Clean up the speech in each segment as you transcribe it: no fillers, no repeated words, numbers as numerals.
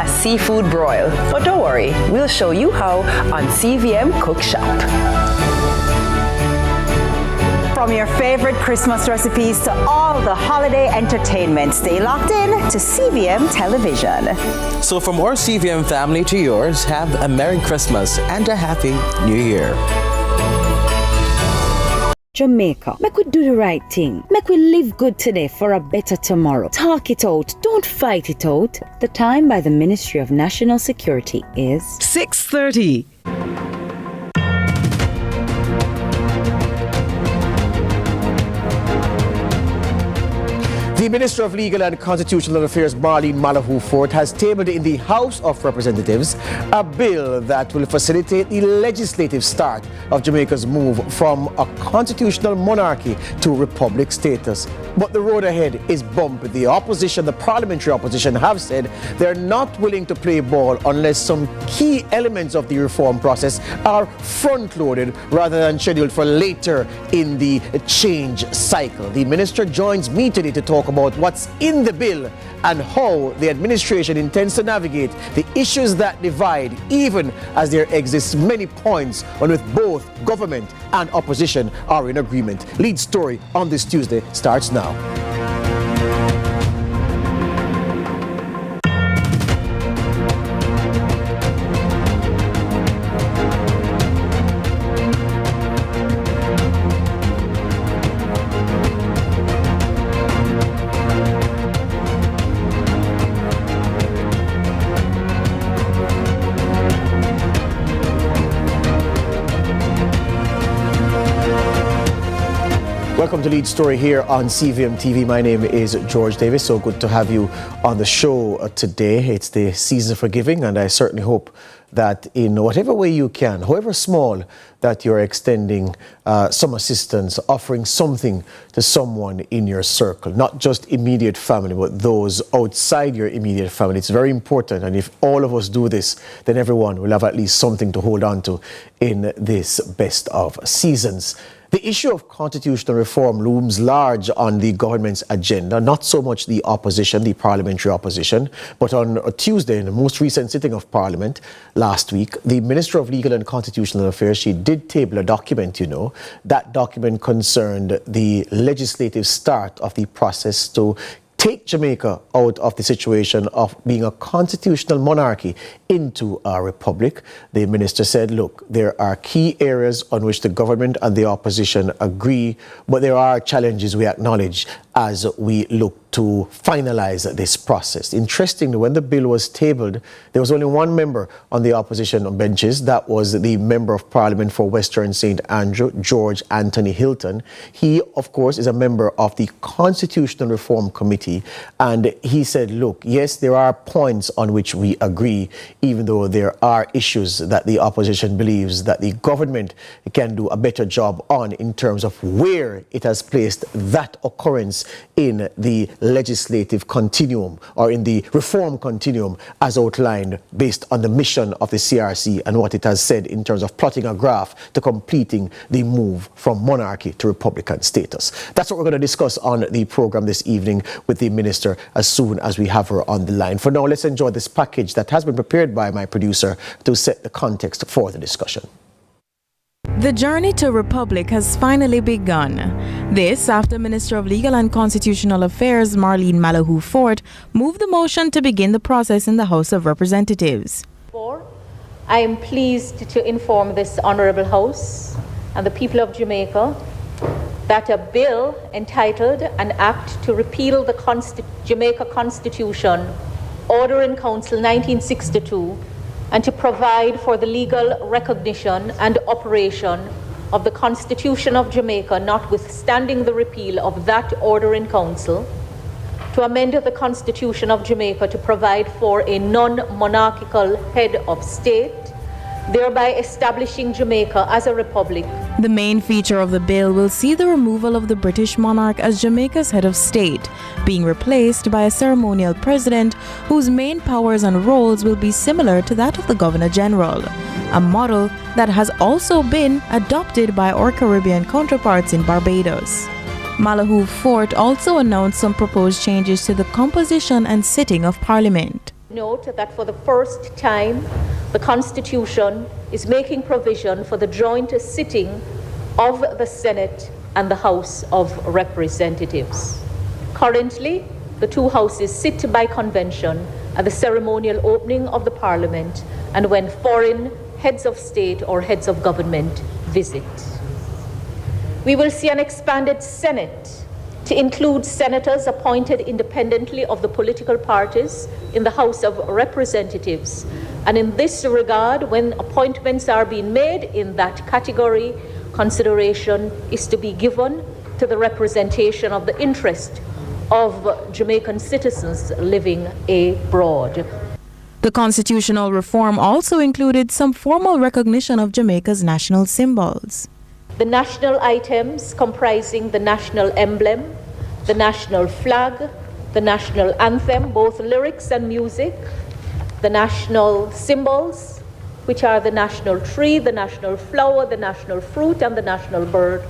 a seafood broil. But don't worry, we'll show you how on CVM Cook Shop. From your favorite Christmas recipes to all the holiday entertainment, stay locked in to CVM Television. So from our CVM family to yours, have a Merry Christmas and a Happy New Year. Jamaica, make we do the right thing. Make we live good today for a better tomorrow. Talk it out. Don't fight it out. The time by the Ministry of National Security is 6:30. The Minister of Legal and Constitutional Affairs, Marlene Malahoo Fort, has tabled in the House of Representatives a bill that will facilitate the legislative start of Jamaica's move from a constitutional monarchy to republic status. But the road ahead is bumpy. The opposition, the parliamentary opposition, have said they're not willing to play ball unless some key elements of the reform process are front-loaded rather than scheduled for later in the change cycle. The minister joins me today to talk about what's in the bill and how the administration intends to navigate the issues that divide, even as there exists many points on which both government and opposition are in agreement. Lead story on this Tuesday starts now. Welcome to Lead Story here on CVM TV. My name is George Davis. So good to have you on the show today. It's the season for giving, and I certainly hope that in whatever way you can, however small, that you're extending some assistance, offering something to someone in your circle, not just immediate family, but those outside your immediate family. It's very important, and if all of us do this, then everyone will have at least something to hold on to in this best of seasons. The issue of constitutional reform looms large on the government's agenda, not so much the opposition, the parliamentary opposition, but on a Tuesday, in the most recent sitting of Parliament last week, the Minister of Legal and Constitutional Affairs, she did table a document, you know. That document concerned the legislative start of the process to take Jamaica out of the situation of being a constitutional monarchy into a republic. The minister said, look, there are key areas on which the government and the opposition agree, but there are challenges we acknowledge as we look to finalize this process. Interestingly, when the bill was tabled, there was only one member on the opposition benches. That was the Member of Parliament for Western St. Andrew, George Anthony Hilton. He, of course, is a member of the Constitutional Reform Committee, and he said, look, yes, there are points on which we agree, even though there are issues that the opposition believes that the government can do a better job on in terms of where it has placed that occurrence in the legislative continuum or in the reform continuum as outlined based on the mission of the CRC and what it has said in terms of plotting a graph to completing the move from monarchy to republican status. That's what we're going to discuss on the program this evening with the minister as soon as we have her on the line. For now, let's enjoy this package that has been prepared by my producer to set the context for the discussion. The journey to republic has finally begun. This after Minister of Legal and Constitutional Affairs Marlene Malahoo Fort moved the motion to begin the process in the House of Representatives. I am pleased to inform this Honourable House and the people of Jamaica that a bill entitled An Act to Repeal the Jamaica Constitution, Order in Council 1962, and to provide for the legal recognition and operation of the Constitution of Jamaica, notwithstanding the repeal of that order in council, to amend the Constitution of Jamaica to provide for a non-monarchical head of state, thereby establishing Jamaica as a republic. The main feature of the bill will see the removal of the British monarch as Jamaica's head of state, being replaced by a ceremonial president whose main powers and roles will be similar to that of the Governor-General, a model that has also been adopted by our Caribbean counterparts in Barbados. Malahoo Fort also announced some proposed changes to the composition and sitting of Parliament. note that for the first time, the Constitution is making provision for the joint sitting of the Senate and the House of Representatives. Currently, the two houses sit by convention at the ceremonial opening of the Parliament and when foreign heads of state or heads of government visit. We will see an expanded Senate to include senators appointed independently of the political parties in the House of Representatives. And in this regard, when appointments are being made in that category, consideration is to be given to the representation of the interest of Jamaican citizens living abroad. The constitutional reform also included some formal recognition of Jamaica's national symbols. The national items comprising the national emblem, the national flag, the national anthem, both lyrics and music, the national symbols, which are the national tree, the national flower, the national fruit, and the national bird,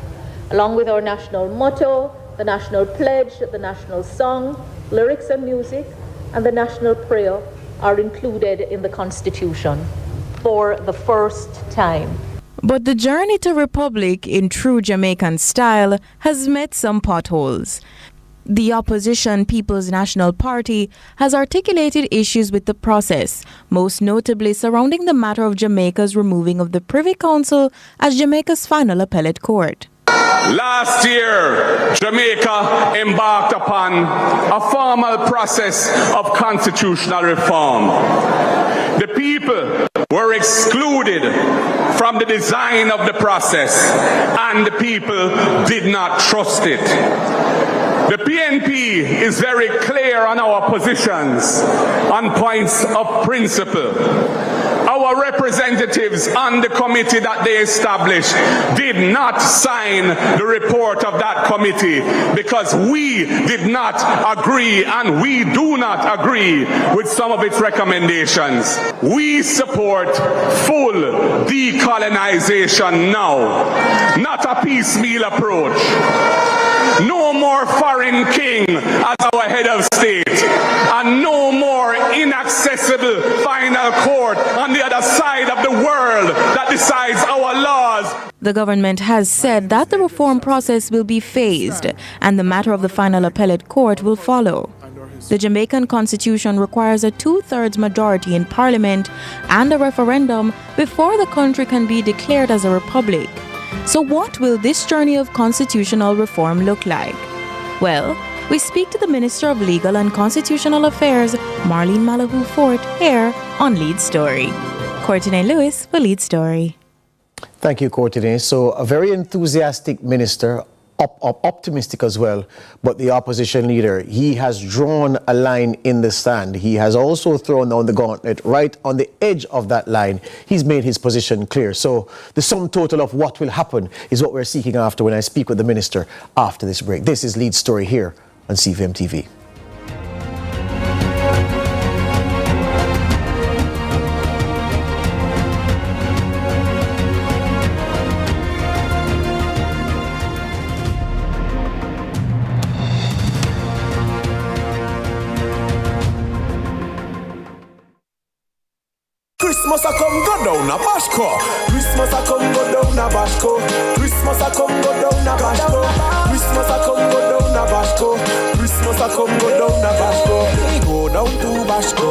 along with our national motto, the national pledge, the national song, lyrics and music, and the national prayer are included in the Constitution for the first time. But the journey to republic in true Jamaican style has met some potholes. The opposition People's National Party has articulated issues with the process, most notably surrounding the matter of Jamaica's removing of the Privy Council as Jamaica's final appellate court. Last year, Jamaica embarked upon a formal process of constitutional reform. The people were excluded from the design of the process, and the people did not trust it. The PNP is very clear on our positions on points of principle. Our representatives on the committee that they established did not sign the report of that committee because we did not agree and we do not agree with some of its recommendations. We support full decolonization now, not a piecemeal approach. No more foreign king as our head of state, and no more inaccessible final court on the other side of the world that decides our laws. The government has said that the reform process will be phased and the matter of the final appellate court will follow. The Jamaican constitution requires a 2/3 majority in parliament and a referendum before the country can be declared as a republic. So what will this journey of constitutional reform look like? Well, we speak to the Minister of Legal and Constitutional Affairs, Marlene Malahoo Fort, here on Lead Story. Courtney Lewis for Lead Story. Thank you, Courtney. So a very enthusiastic minister, optimistic as well, but the opposition leader, he has drawn a line in the sand. He has also thrown down the gauntlet right on the edge of that line. He's made his position clear. So the sum total of what will happen is what we're seeking after when I speak with the minister after this break. This is Lead Story here on CVM TV. Christmas a come go down a Bashko. Christmas a come go down a Bashko. Christmas a come go down a Bashko. Christmas a come go down a Bashko. Christmas a come go down a Bashko. We go down to Bashko.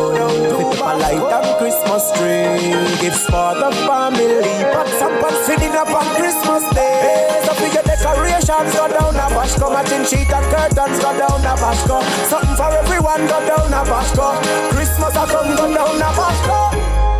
With a light and Christmas tree. Gifts for the family. Put some pan sitting up on Christmas Day. So for your decorations go down a Bashko. Matching sheet and curtains go down a Bashko. Something for everyone go down a Bashko. Christmas a come go down a Bashko.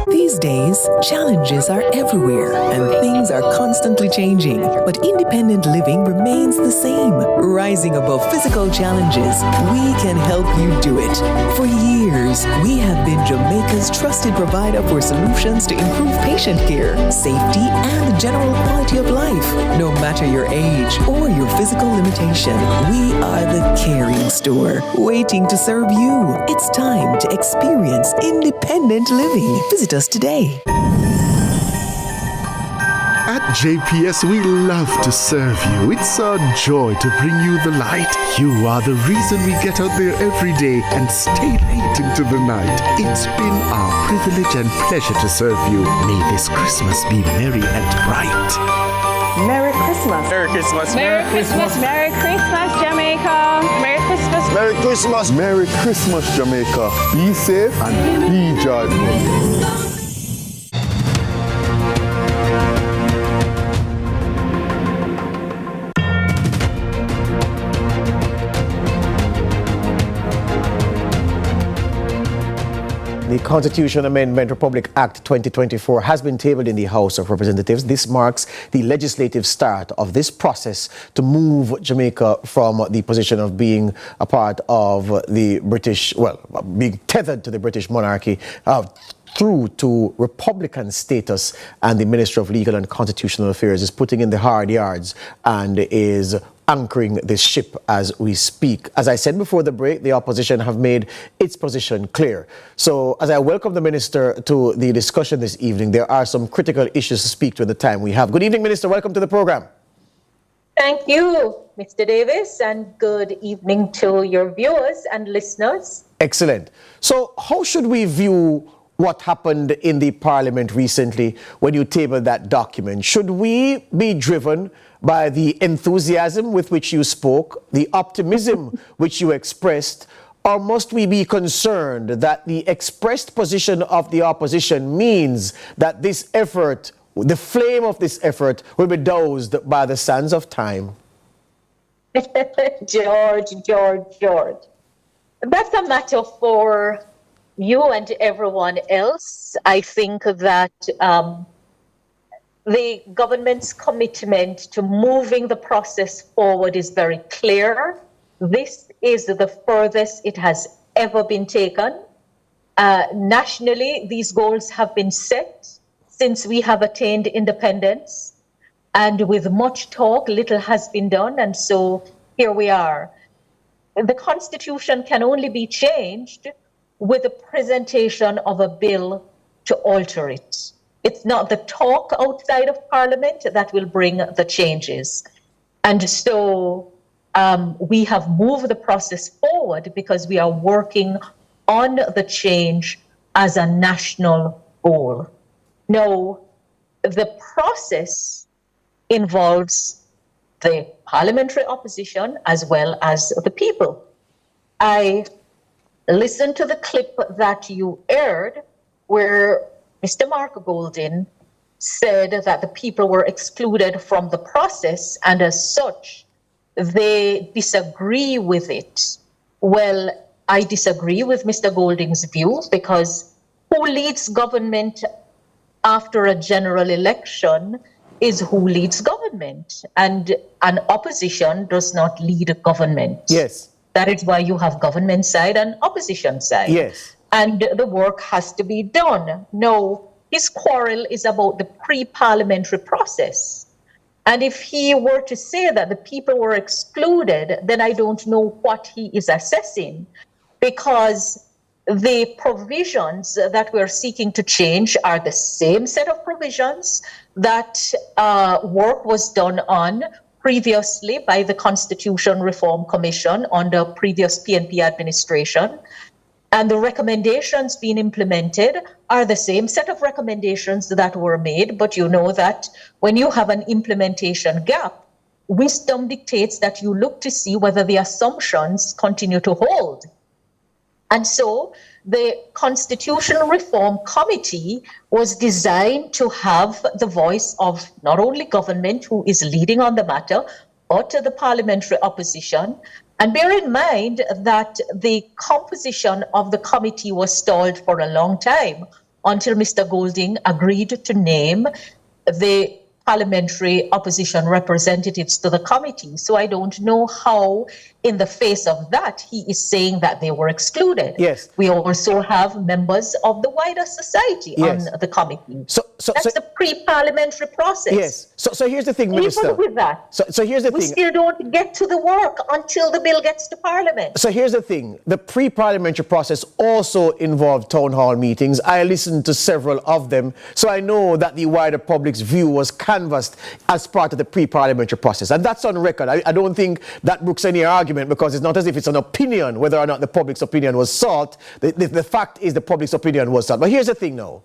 These days, challenges are everywhere and things are constantly changing, but independent living remains the same. Rising above physical challenges, we can help you do it. For years, we have been Jamaica's trusted provider for solutions to improve patient care, safety, and the general quality of life. No matter your age or your physical limitation, we are the caring store, waiting to serve you. It's time to experience independent living. Visit us today. At JPS, we love to serve you. It's a joy to bring you the light. You are the reason we get out there every day and stay late into the night. It's been our privilege and pleasure to serve you. May this Christmas be merry and bright. Merry Christmas. Merry Christmas. Merry Christmas. Merry Christmas, Jamaica. Merry Christmas. Merry Christmas. Merry Christmas, Jamaica. Be safe and be joyful. The Constitution Amendment Republic Act 2024 has been tabled in the House of Representatives. This marks the legislative start of this process to move Jamaica from the position of being a part of the British, well, being tethered to the British monarchy, through to Republican status, and the Minister of Legal and Constitutional Affairs is putting in the hard yards and is anchoring this ship as we speak. As I said before the break, the opposition have made its position clear. So as I welcome the Minister to the discussion this evening, there are some critical issues to speak to at the time we have. Good evening, Minister. Welcome to the program. Thank you, Mr. Davis, and good evening to your viewers and listeners. Excellent. So how should we view what happened in the Parliament recently when you tabled that document? Should we be driven by the enthusiasm with which you spoke, the optimism which you expressed, or must we be concerned that the expressed position of the opposition means that this effort, the flame of this effort, will be doused by the sands of time? George. That's a matter for you and everyone else. I think that the government's commitment to moving the process forward is very clear. This is the furthest it has ever been taken. Nationally, these goals have been set since we have attained independence. And with much talk, little has been done. And so here we are. The Constitution can only be changed with the presentation of a bill to alter it. It's not the talk outside of Parliament that will bring the changes. And so we have moved the process forward because we are working on the change as a national goal. Now, the process involves the parliamentary opposition as well as the people. I listened to the clip that you aired where Mr. Mark Golding said that the people were excluded from the process, and as such, they disagree with it. Well, I disagree with Mr. Golding's view, because who leads government after a general election is who leads government, and an opposition does not lead a government. Yes. That is why you have government side and opposition side. Yes. And the work has to be done. No, his quarrel is about the pre-parliamentary process. And if he were to say that the people were excluded, then I don't know what he is assessing, because the provisions that we're seeking to change are the same set of provisions that work was done on previously by the Constitution Reform Commission under previous PNP administration. And the recommendations being implemented are the same set of recommendations that were made. But you know that when you have an implementation gap, wisdom dictates that you look to see whether the assumptions continue to hold. And so the Constitutional Reform Committee was designed to have the voice of not only government, who is leading on the matter, but the parliamentary opposition. And bear in mind that the composition of the committee was stalled for a long time until Mr. Golding agreed to name the parliamentary opposition representatives to the committee. So I don't know how in the face of that, he is saying that they were excluded. Yes. We also have members of the wider society Yes. on the committee. So That's the pre-parliamentary process. Yes. So here's the thing, Minister. Even with that, so here's the we thing. still don't get to the work until the bill gets to Parliament. So here's the thing. The pre-parliamentary process also involved town hall meetings. I listened to several of them, so I know that the wider public's view was canvassed as part of the pre-parliamentary process. And that's on record. I don't think that brooks any argument, because it's not as if it's an opinion whether or not the public's opinion was sought. The fact is the public's opinion was sought. But here's the thing now.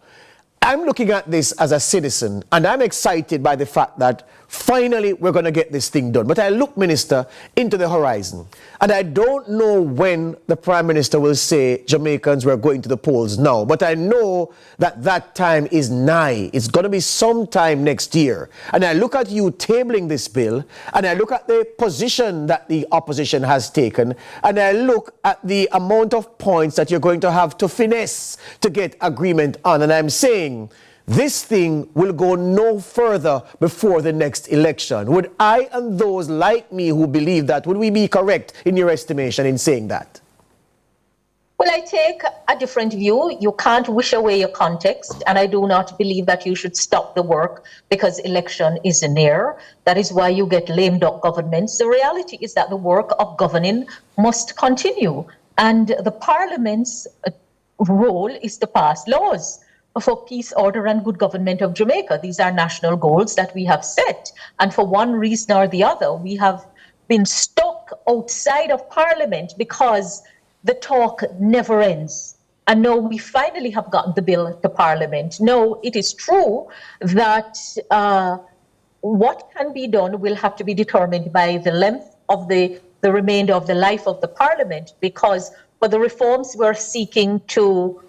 I'm looking at this as a citizen, and I'm excited by the fact that finally we're going to get this thing done. But I look, Minister, into the horizon, and I don't know when the Prime Minister will say Jamaicans were going to the polls now. But I know that that time is nigh. It's going to be sometime next year. And I look at you tabling this bill, and I look at the position that the opposition has taken, and I look at the amount of points that you're going to have to finesse to get agreement on. And I'm saying, this thing will go no further before the next election. Would I and those like me who believe that, would we be correct in your estimation in saying that? Well, I take a different view. You can't wish away your context, and I do not believe that you should stop the work because election is near. That is why you get lame duck governments. The reality is that the work of governing must continue, and the Parliament's role is to pass laws for peace, order, and good government of Jamaica. These are national goals that we have set. And for one reason or the other, we have been stuck outside of Parliament because the talk never ends. And now we finally have gotten the bill to Parliament. Now, it is true that what can be done will have to be determined by the length of the remainder of the life of the Parliament, because for the reforms we're seeking to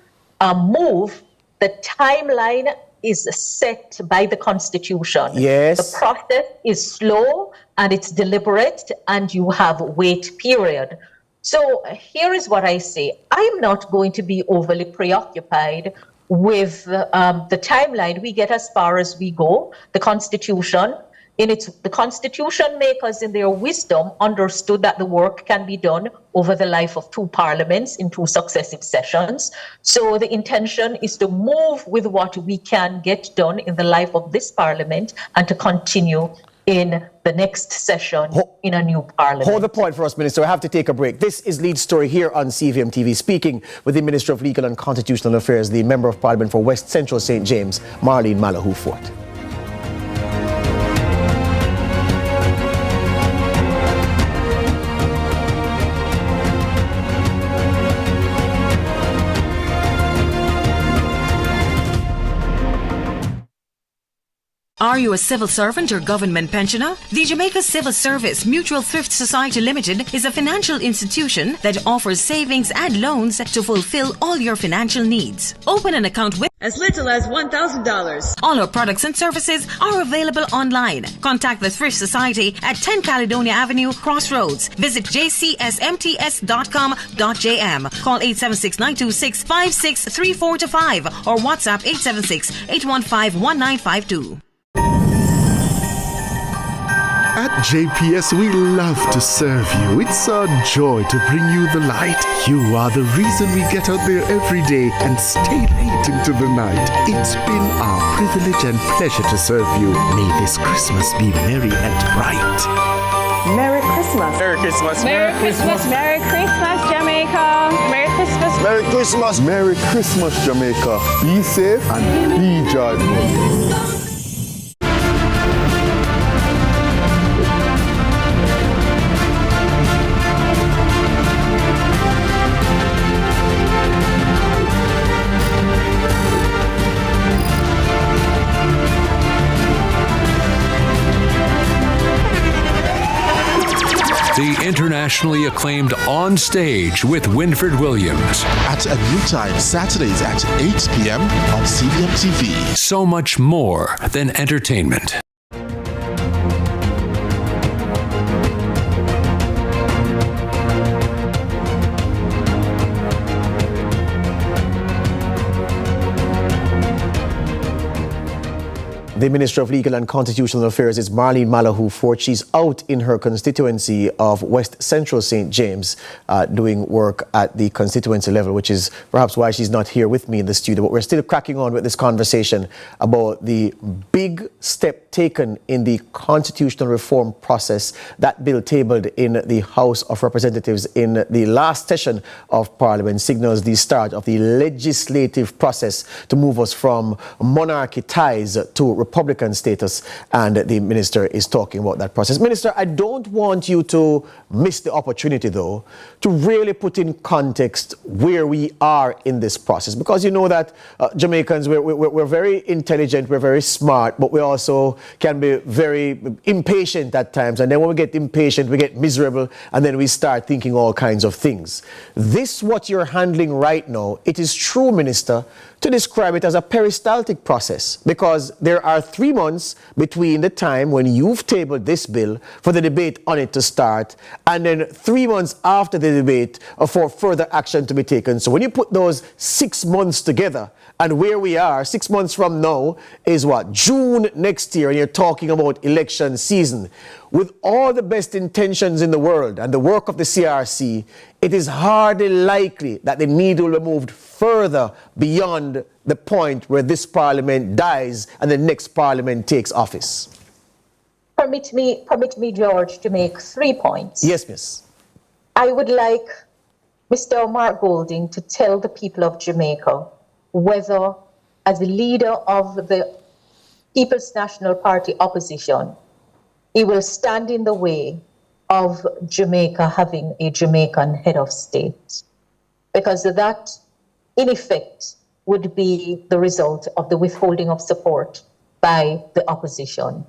move, the timeline is set by the Constitution. Yes. The process is slow and it's deliberate, and you have wait period. So here is what I say. I'm not going to be overly preoccupied with the timeline. We get as far as we go. The Constitution, the Constitution makers in their wisdom understood that the work can be done over the life of 2 parliaments in 2 successive sessions. So the intention is to move with what we can get done in the life of this parliament and to continue in the next session in a new parliament. Hold the point for us, Minister. I have to take a break. This is Lead Story here on CVM TV, speaking with the Minister of Legal and Constitutional Affairs, the Member of Parliament for West Central St. James, Marlene Malahoo Fort. Are you a civil servant or government pensioner? The Jamaica Civil Service Mutual Thrift Society Limited is a financial institution that offers savings and loans to fulfill all your financial needs. Open an account with as little as $1,000. All our products and services are available online. Contact the Thrift Society at 10 Caledonia Avenue, Crossroads. Visit jcsmts.com.jm. Call 876-926-5634-5 or WhatsApp 876-815-1952. At JPS, we love to serve you. It's our joy to bring you the light. You are the reason we get out there every day and stay late into the night. It's been our privilege and pleasure to serve you. May this Christmas be merry and bright. Merry Christmas. Merry Christmas. Merry Christmas. Merry Christmas, Jamaica. Merry Christmas. Merry Christmas. Merry Christmas, Jamaica. Be safe and be joyful. The internationally acclaimed On Stage with Winfred Williams. At a new time, Saturdays at 8 p.m. on CVM TV. So much more than entertainment. The Minister of Legal and Constitutional Affairs is Marlene Malahoo Fort. She's out in her constituency of West Central St. James doing work at the constituency level, which is perhaps why she's not here with me in the studio. But we're still cracking on with this conversation about the big step taken in the constitutional reform process. That bill tabled in the House of Representatives in the last session of Parliament signals the start of the legislative process to move us from monarchy ties to Republican status, and the minister is talking about that process. Minister, I don't want you to miss the opportunity, though, to really put in context where we are in this process, because you know that Jamaicans, we're very intelligent, we're very smart, but we also can be very impatient at times, and then when we get impatient, we get miserable, and then we start thinking all kinds of things. This, what you're handling right now, it is true, Minister, to describe it as a peristaltic process, because there are 3 months between the time when you've tabled this bill for the debate on it to start, and then 3 months after the debate for further action to be taken. So when you put those 6 months together, and where we are 6 months from now is what? June next year, and you're talking about election season. With all the best intentions in the world and the work of the CRC, it is hardly likely that the needle will be moved further beyond the point where this parliament dies and the next parliament takes office. Permit me, George, to make 3 points. Yes, miss. I would like Mr. Mark Golding to tell the people of Jamaica whether, as the leader of the People's National Party opposition, he will stand in the way of Jamaica having a Jamaican head of state, because that, in effect, would be the result of the withholding of support by the opposition,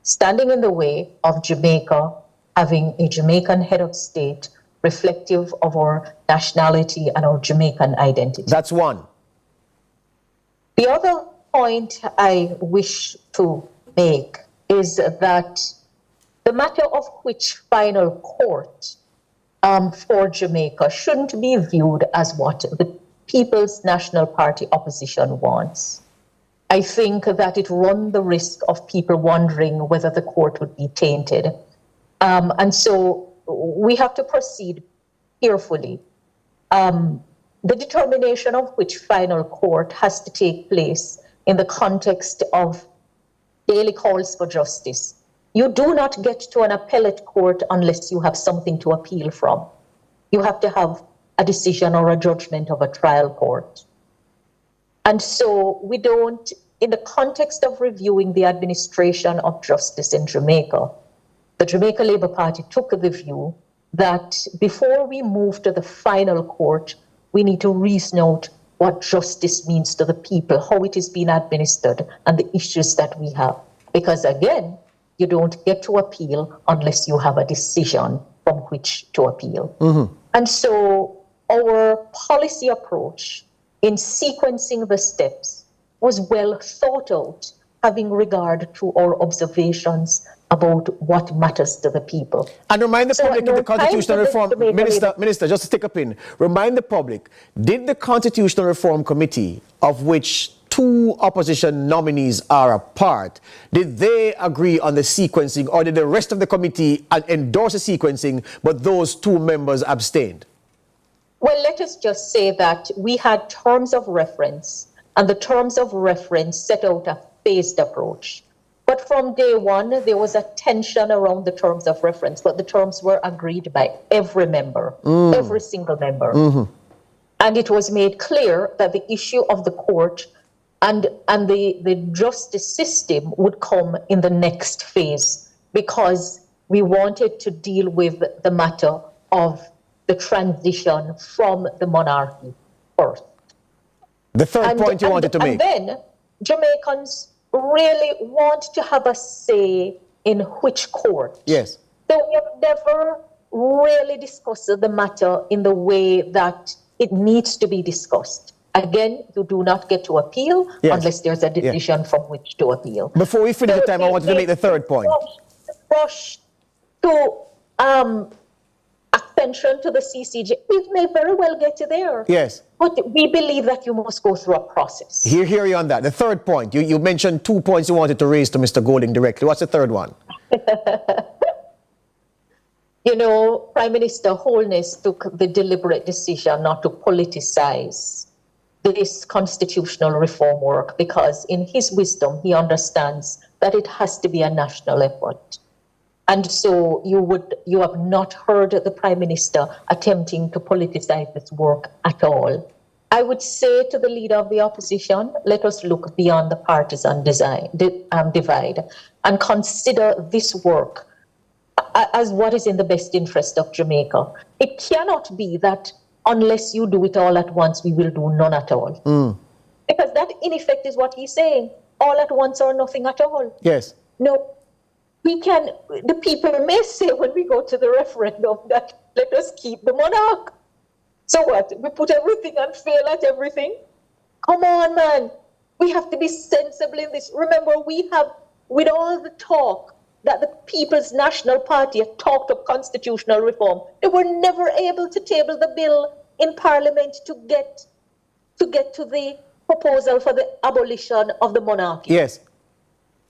standing in the way of Jamaica having a Jamaican head of state reflective of our nationality and our Jamaican identity. That's one. The other point I wish to make is that the matter of which final court for Jamaica shouldn't be viewed as what the People's National Party opposition wants. I think that it runs the risk of people wondering whether the court would be tainted. And so we have to proceed carefully. The determination of which final court has to take place in the context of daily calls for justice. You do not get to an appellate court unless you have something to appeal from. You have to have a decision or a judgment of a trial court. And so we don't, in the context of reviewing the administration of justice in Jamaica, the Jamaica Labour Party took the view that before we move to the final court, we need to reason out what justice means to the people, how it is being administered, and the issues that we have. Because again, you don't get to appeal unless you have a decision from which to appeal. Mm-hmm. And so our policy approach in sequencing the steps was well thought out, having regard to our observations about what matters to the people. And remind the public of the constitutional reform, Minister, just to stick up in, remind the public, did the Constitutional Reform Committee, of which 2 opposition nominees are a part, did they agree on the sequencing, or did the rest of the committee endorse the sequencing, but those 2 members abstained? Well, let us just say that we had terms of reference, and the terms of reference set out a phased approach. But from day one, there was a tension around the terms of reference, but the terms were agreed by every member, every single member. Mm-hmm. And it was made clear that the issue of the court and the justice system would come in the next phase, because we wanted to deal with the matter of the transition from the monarchy first. The third point you wanted to make. And then Jamaicans really want to have a say in which court. Yes. So we have never really discussed the matter in the way that it needs to be discussed. Again, you do not get to appeal unless there's a decision from which to appeal. Before we finish the time, I wanted to make the third point. Rush to extension to the CCJ. We may very well get to there. Yes. But we believe that you must go through a process. Hear you on that. The third point, you mentioned 2 points you wanted to raise to Mr. Golding directly. What's the third one? You know, Prime Minister Holness took the deliberate decision not to politicize this constitutional reform work because in his wisdom, he understands that it has to be a national effort. And so you have not heard the Prime Minister attempting to politicize this work at all. I would say to the leader of the opposition, let us look beyond the partisan divide and consider this work as what is in the best interest of Jamaica. It cannot be that unless you do it all at once, we will do none at all. Because that, in effect, is what he's saying. All at once or nothing at all. Yes. No. The people may say when we go to the referendum that let us keep the monarch. So what? We put everything and fail at everything? Come on, man. We have to be sensible in this. Remember, with all the talk that the People's National Party had talked of constitutional reform, they were never able to table the bill in Parliament to get to the proposal for the abolition of the monarchy. Yes.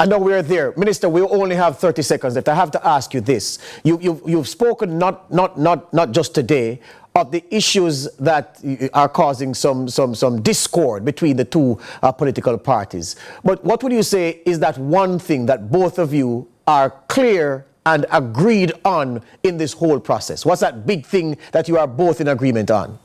I know we're there. Minister, we only have 30 seconds left. I have to ask you this. You've spoken not just today of the issues that are causing some discord between the two political parties. But what would you say is that one thing that both of you are clear and agreed on in this whole process? What's that big thing that you are both in agreement on?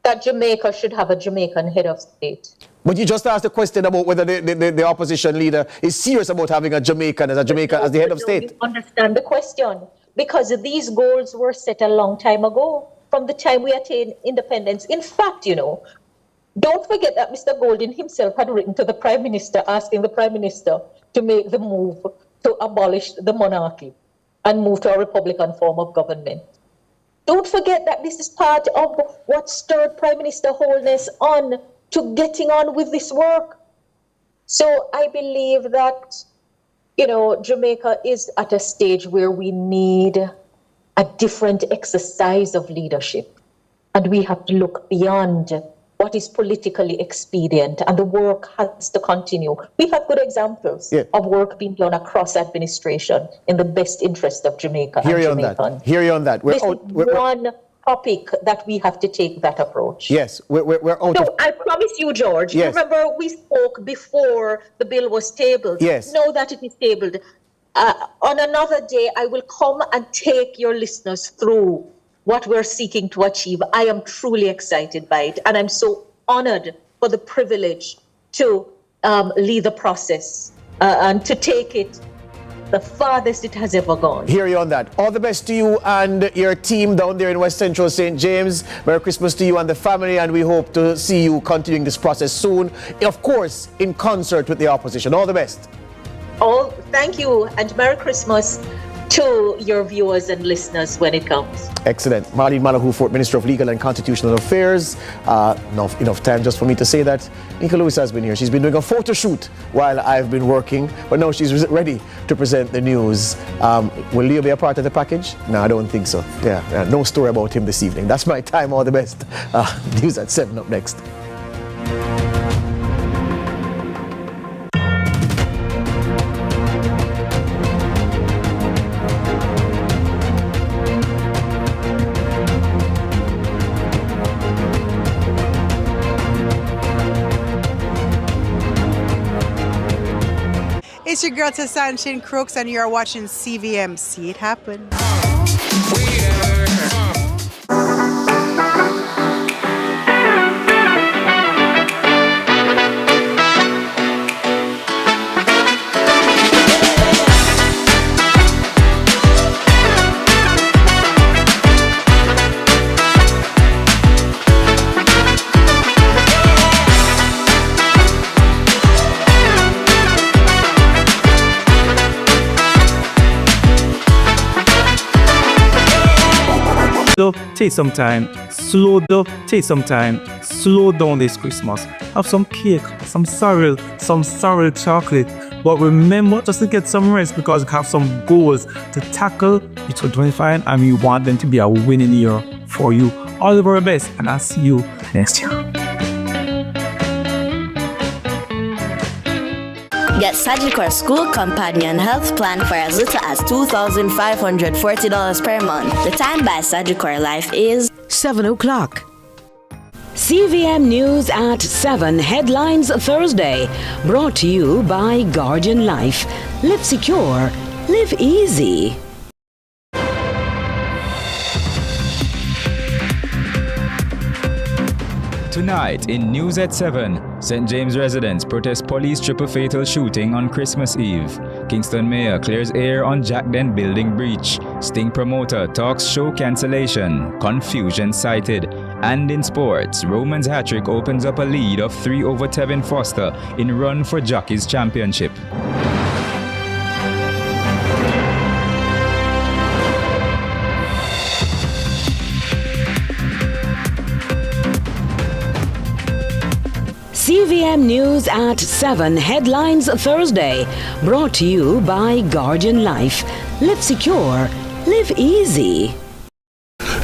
That Jamaica should have a Jamaican head of state. But you just asked the question about whether the opposition leader is serious about having a Jamaican as the head of state. You understand the question. Because these goals were set a long time ago, from the time we attained independence. In fact, you know, don't forget that Mr. Golding himself had written to the Prime Minister, asking the Prime Minister to make the move to abolish the monarchy and move to a Republican form of government. Don't forget that this is part of what stirred Prime Minister Holness on to getting on with this work. So I believe that, you know, Jamaica is at a stage where we need a different exercise of leadership. And we have to look beyond what is politically expedient, and the work has to continue. We have good examples of work being done across administration in the best interest of Jamaica and Jamaicans. Hear you on that. This is one topic that we have to take that approach. Yes, we're out of... I promise you, George, yes. Remember we spoke before the bill was tabled. Yes. Know that it is tabled. On another day, I will come and take your listeners through what we're seeking to achieve. I am truly excited by it, and I'm so honored for the privilege to lead the process and to take it the farthest it has ever gone. Hear you on that. All the best to you and your team down there in West Central St. James. Merry Christmas to you and the family, and we hope to see you continuing this process soon, of course, in concert with the opposition. All the best. Oh, thank you, and Merry Christmas to your viewers and listeners when it comes. Excellent. Marlene Malahou, Minister of Legal and Constitutional Affairs. Enough time just for me to say that Nika Lewis has been here. She's been doing a photo shoot while I've been working, but now she's ready to present the news. Will Leo be a part of the package? No, I don't think so. Yeah, no story about him this evening. That's my time. All the best. News at 7 up next. It's your girl Tassanchin Crooks, and you're watching CVM See It Happen. Take some time, slow down this Christmas. Have some cake, some sorrel chocolate. But remember just to get some rest, because we have some goals to tackle. It's 2025 and we want them to be a winning year for you all the very best, and I'll see you next year. Get Sagicor School Companion Health Plan for as little as $2,540 per month. The time by Sagicor Life is 7 o'clock. CVM News at 7 Headlines Thursday. Brought to you by Guardian Life. Live secure. Live easy. Tonight in News at 7, St. James residents protest police triple fatal shooting on Christmas Eve. Kingston mayor clears air on Jack Den building breach. Sting promoter talks show cancellation. Confusion cited. And in sports, Roman's hat-trick opens up a lead of 3 over Tevin Foster in Run for Jockeys Championship. CVM News at 7 Headlines Thursday. Brought to you by Guardian Life. Live secure. Live easy.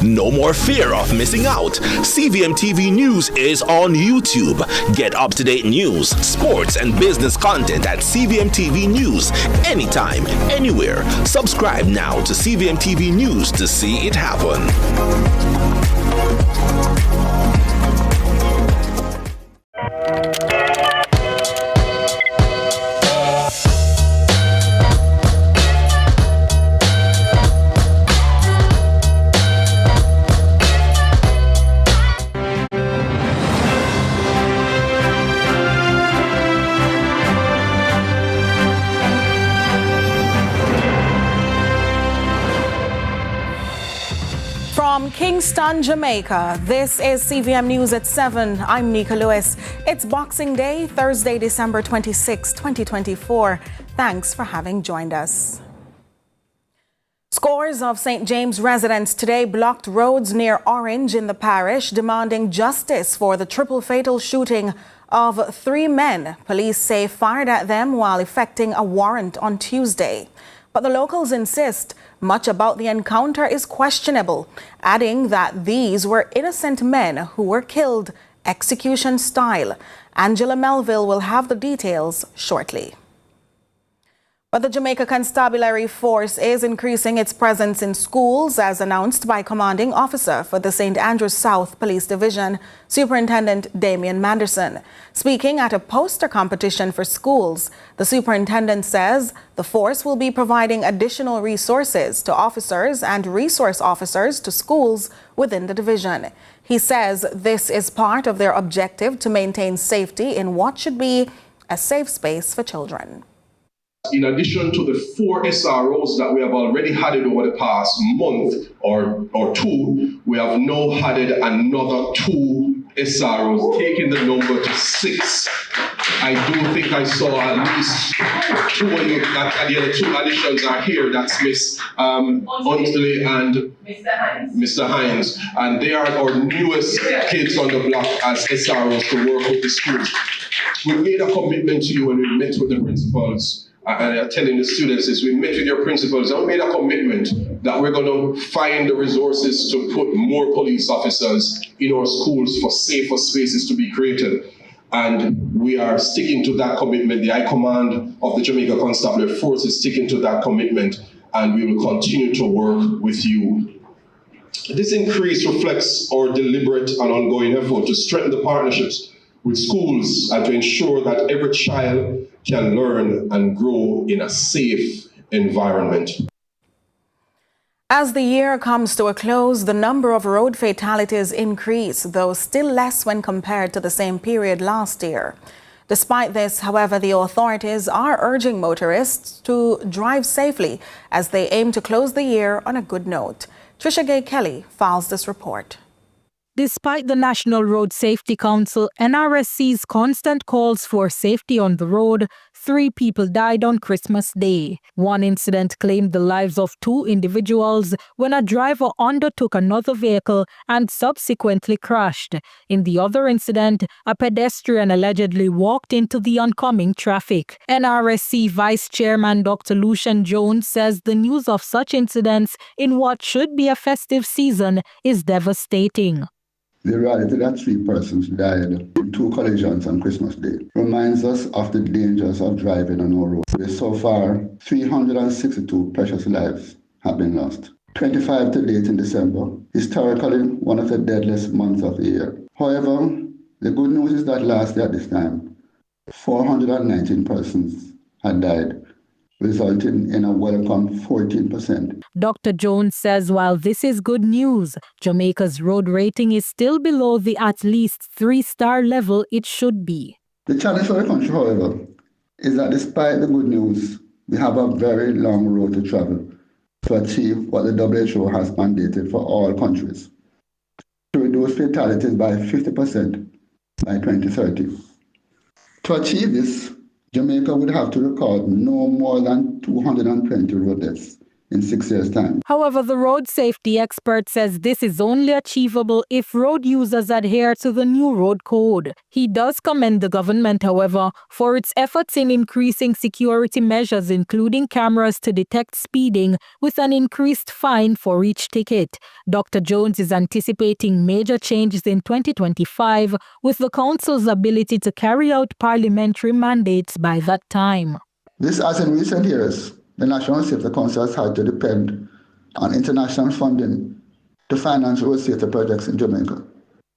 No more fear of missing out. CVM TV News is on YouTube. Get up-to-date news, sports, and business content at CVM TV News anytime, anywhere. Subscribe now to CVM TV News to see it happen. From Kingston, Jamaica, this is CVM News at 7. I'm Nika Lewis. It's Boxing Day, Thursday, December 26, 2024. Thanks for having joined us. Scores of St. James residents today blocked roads near Orange in the parish, demanding justice for the triple fatal shooting of 3 men police say fired at them while effecting a warrant on Tuesday. But the locals insist much about the encounter is questionable, adding that these were innocent men who were killed execution style. Angela Melville will have the details shortly. But the Jamaica Constabulary Force is increasing its presence in schools, as announced by Commanding Officer for the St. Andrews South Police Division, Superintendent Damian Manderson. Speaking at a poster competition for schools, the superintendent says the force will be providing additional resources to officers and resource officers to schools within the division. He says this is part of their objective to maintain safety in what should be a safe space for children. In addition to the 4 SROs that we have already added over the past month or 2, we have now added another 2 SROs, taking the number to 6. I do think I saw at least 2 of you, the other 2 additions are here. That's Miss Unsley and Mr. Hines. And they are our newest kids on the block as SROs to work with the schools. We made a commitment to you when we met with the principals. And telling the students is we met with your principals and we made a commitment that we're going to find the resources to put more police officers in our schools for safer spaces to be created. And we are sticking to that commitment. The High Command of the Jamaica Constabulary Force is sticking to that commitment, and we will continue to work with you. This increase reflects our deliberate and ongoing effort to strengthen the partnerships with schools and to ensure that every child can learn and grow in a safe environment. As the year comes to a close, the number of road fatalities increase, though still less when compared to the same period last year. Despite this, however, the authorities are urging motorists to drive safely as they aim to close the year on a good note. Trisha Gay Kelly files this report. Despite the National Road Safety Council NRSC's constant calls for safety on the road, 3 people died on Christmas Day. One incident claimed the lives of 2 individuals when a driver undertook another vehicle and subsequently crashed. In the other incident, a pedestrian allegedly walked into the oncoming traffic. NRSC Vice Chairman Dr. Lucian Jones says the news of such incidents in what should be a festive season is devastating. The reality that 3 persons died in 2 collisions on Christmas Day reminds us of the dangers of driving on our roads, where so far 362 precious lives have been lost. 25 to date in December, historically one of the deadliest months of the year. However, the good news is that last year at this time, 419 persons had died, resulting in a welcome 14%. Dr. Jones says while this is good news, Jamaica's road rating is still below the at least 3-star level it should be. The challenge for the country, however, is that despite the good news, we have a very long road to travel to achieve what the WHO has mandated for all countries, to reduce fatalities by 50% by 2030. To achieve this, Jamaica would have to record no more than 220 road deaths in 6 years' time. However, the road safety expert says this is only achievable if road users adhere to the new road code. He does commend the government, however, for its efforts in increasing security measures, including cameras to detect speeding with an increased fine for each ticket. Dr. Jones is anticipating major changes in 2025 with the Council's ability to carry out parliamentary mandates by that time. This, as in recent years, the National Safety Council has had to depend on international funding to finance road safety projects in Jamaica,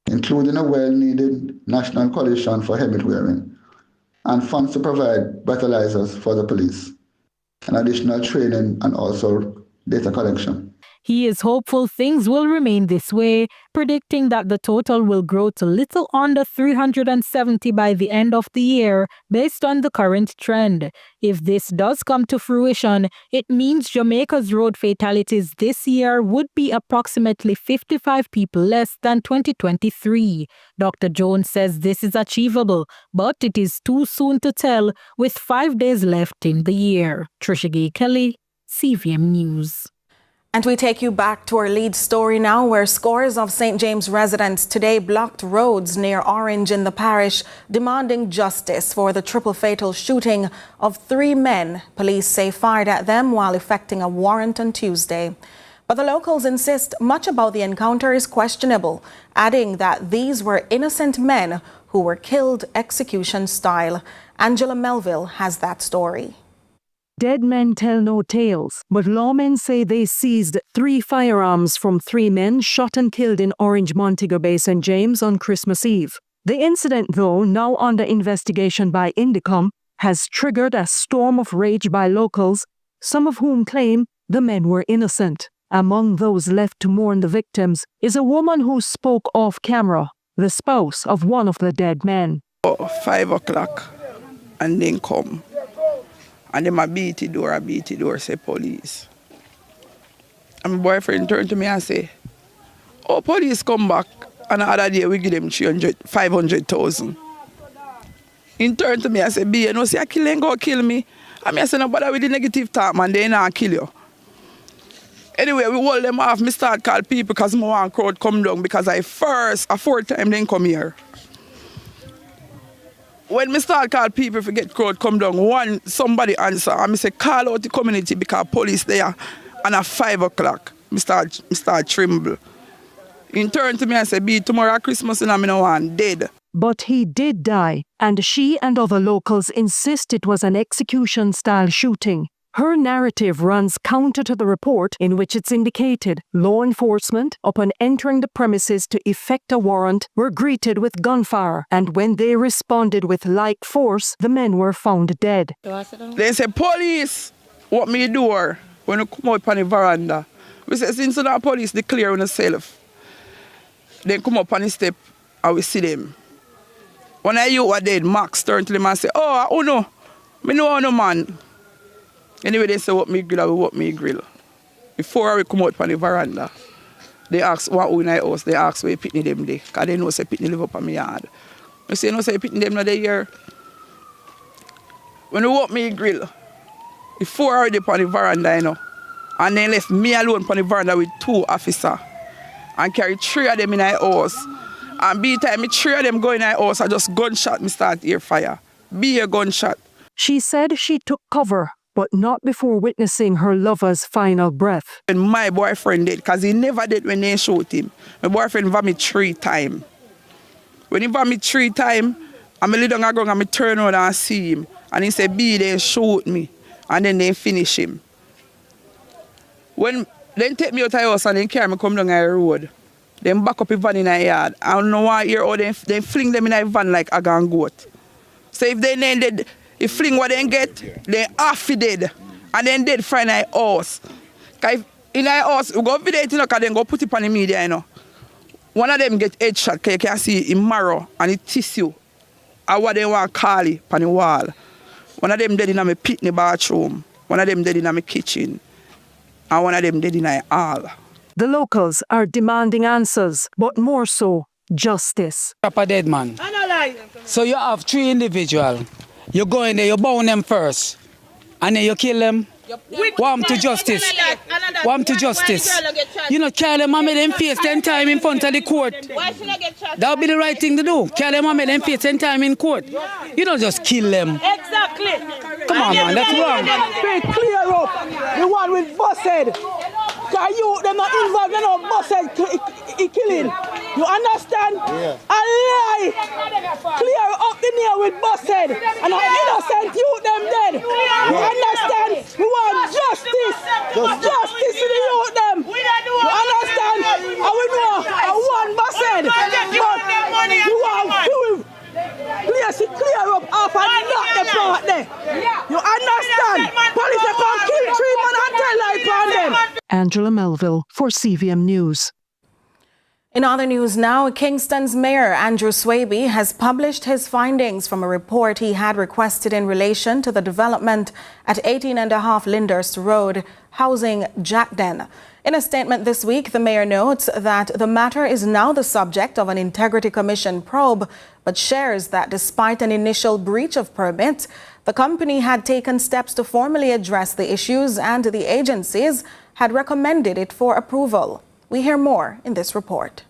including a well-needed national coalition for helmet wearing and funds to provide breathalyzers for the police, and additional training and also data collection. He is hopeful things will remain this way, predicting that the total will grow to little under 370 by the end of the year based on the current trend. If this does come to fruition, it means Jamaica's road fatalities this year would be approximately 55 people less than 2023. Dr. Jones says this is achievable, but it is too soon to tell with 5 days left in the year. Trisha Gay Kelly, CVM News. And we take you back to our lead story now, where scores of St. James residents today blocked roads near Orange in the parish, demanding justice for the triple fatal shooting of 3 men police say fired at them while effecting a warrant on Tuesday. But the locals insist much about the encounter is questionable, adding that these were innocent men who were killed execution style. Angela Melville has that story. Dead men tell no tales, but lawmen say they seized 3 firearms from 3 men shot and killed in Orange, Montego Bay, St. James on Christmas Eve. The incident, though now under investigation by Indicom, has triggered a storm of rage by locals, some of whom claim the men were innocent. Among those left to mourn the victims is a woman who spoke off camera, the spouse of one of the dead men. 5 o'clock, and then come. And then I beat the door, say police. And my boyfriend turned to me and say, oh, police come back. And the other day we give them 500,000. He turned to me and said, B, you know, say, I kill and go kill me. And I said, no, bother with the negative talk, man, they not kill you. Anyway, we hold them off. Me start call people because I want crowd come down because a 4th time then come here. When me start call people to get crowd come down, somebody answer and me say call out the community because police there. And at 5 o'clock, me start tremble. He turned to me and said, B, tomorrow Christmas and I'm no one dead. But he did die, and she and other locals insist it was an execution-style shooting. Her narrative runs counter to the report in which it's indicated law enforcement, upon entering the premises to effect a warrant, were greeted with gunfire, and when they responded with like force, the men were found dead. They say, police, what me door when you come out on the veranda. We say, since the police declare on themselves, they come up on the step and we see them. When I hear what dead, Max turned to them and say, oh no, me know no man. Anyway, they say what me grill, we what me grill. Before we come out on the veranda, they ask what in our house, they ask where pitney them there. Because they know say pitney live up on my yard. I say, no say pitney them not there here. When we open me grill, the 4 already on the veranda, you know. And then left me alone on the veranda with 2 officers. And carry 3 of them in our house. And by the time 3 of them go in our house, I just gunshot me start air fire. Be a gunshot. She said she took cover, but not before witnessing her lover's final breath. And my boyfriend did, because he never did when they shot him. My boyfriend vomit 3 times. When he vomit 3 times, I'm a little down and I turn around and see him. And he said, B, they shoot me. And then they finish him. When they take me out of the house and they carry me come down the road, they back up a van in the yard. I don't know why here, or they fling them in a van like a gang goat. So if they dead, if fling what they get, they half dead. And then dead for in the house. Because in the house, we go video it, you know, because then go put it on the media, you know. One of them get headshot, because you can see it marrow and it tissue. And what they want to call it on the wall. One of them dead in my pit in the bathroom. One of them dead in my kitchen. And one of them dead in the hall. The locals are demanding answers, but more so, justice. A dead man. So you have 3 individuals. You go in there, you bound them first. And then you kill them. Want to justice. Want to justice. You know, carry them and make them face 10 times in front of the court. That would be the right thing to do. Carry them and make them face 10 times in court. You don't just kill them. Exactly. Come on, man, that's wrong. Clear up the one with busted. Because you, them not involved in no busted killing. You understand? Yeah. A lie. Clear up the nail with busted. And an innocent youth them dead. You understand? We want justice. Justice to the youth them. You understand? And we know a one busted. But you want to place it clear up off and not the part there. You understand? Police come kill 3 men and tell life on them. Angela Melville for CVM News. In other news now, Kingston's Mayor Andrew Swaby has published his findings from a report he had requested in relation to the development at 18.5 Lyndhurst Road, housing Jack Den. In a statement this week, the mayor notes that the matter is now the subject of an Integrity Commission probe, but shares that despite an initial breach of permit, the company had taken steps to formally address the issues and the agencies had recommended it for approval. We hear more in this report.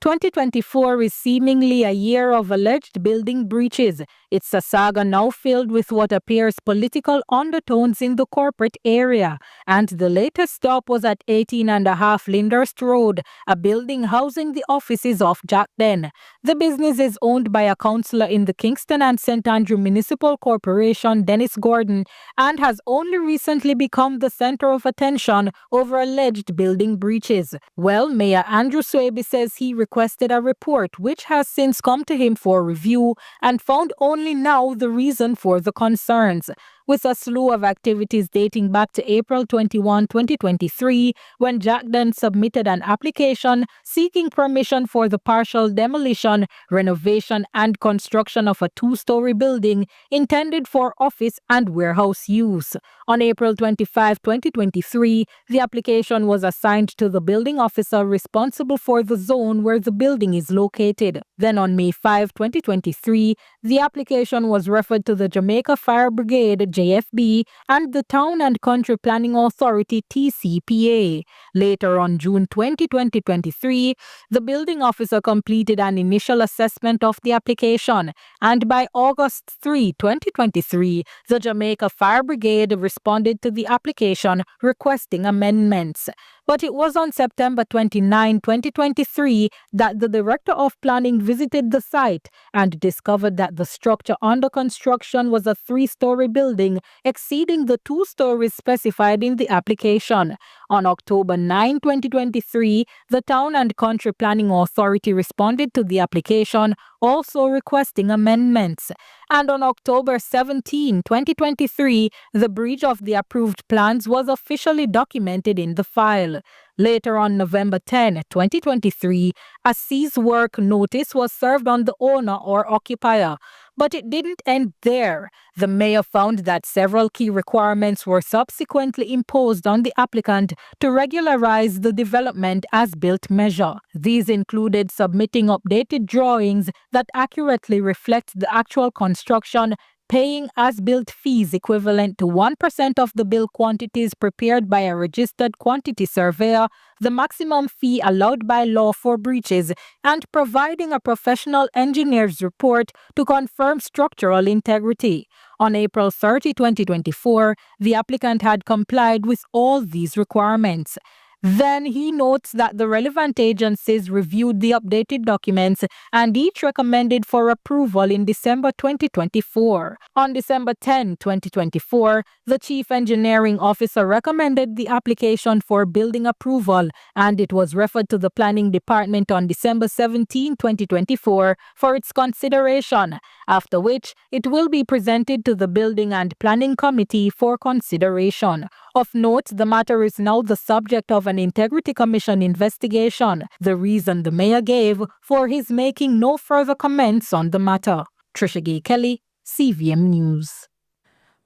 2024 is seemingly a year of alleged building breaches. It's a saga now filled with what appears political undertones in the corporate area. And the latest stop was at 18.5 Lyndhurst Road, a building housing the offices of Jack Den. The business is owned by a councillor in the Kingston and St. Andrew Municipal Corporation, Dennis Gordon, and has only recently become the center of attention over alleged building breaches. Well, Mayor Andrew Swaby says he requested a report which has since come to him for review and found only now the reason for the concerns. With a slew of activities dating back to April 21, 2023, when Jack Den submitted an application seeking permission for the partial demolition, renovation and construction of a 2-story building intended for office and warehouse use. On April 25, 2023, the application was assigned to the building officer responsible for the zone where the building is located. Then on May 5, 2023, the application was referred to the Jamaica Fire Brigade, JFB, and the Town and Country Planning Authority, TCPA. Later on June 20, 2023, the building officer completed an initial assessment of the application, and by August 3, 2023, the Jamaica Fire Brigade responded to the application requesting amendments. But it was on September 29, 2023 that the Director of Planning visited the site and discovered that the structure under construction was a 3-story building exceeding the 2 stories specified in the application. On October 9, 2023, the Town and Country Planning Authority responded to the application, also requesting amendments. And on October 17, 2023, the breach of the approved plans was officially documented in the file. Later on November 10, 2023, a cease work notice was served on the owner or occupier. But it didn't end there. The mayor found that several key requirements were subsequently imposed on the applicant to regularize the development as-built measure. These included submitting updated drawings that accurately reflect the actual construction, paying as-built fees equivalent to 1% of the bill quantities prepared by a registered quantity surveyor, the maximum fee allowed by law for breaches, and providing a professional engineer's report to confirm structural integrity. On April 30, 2024, the applicant had complied with all these requirements. Then he notes that the relevant agencies reviewed the updated documents and each recommended for approval in December 2024. On December 10, 2024, the Chief Engineering Officer recommended the application for building approval, and it was referred to the Planning Department on December 17, 2024 for its consideration, after which it will be presented to the Building and Planning Committee for consideration. Of note, the matter is now the subject of an Integrity Commission investigation, the reason the mayor gave for his making no further comments on the matter. Trisha Gay Kelly, CVM News.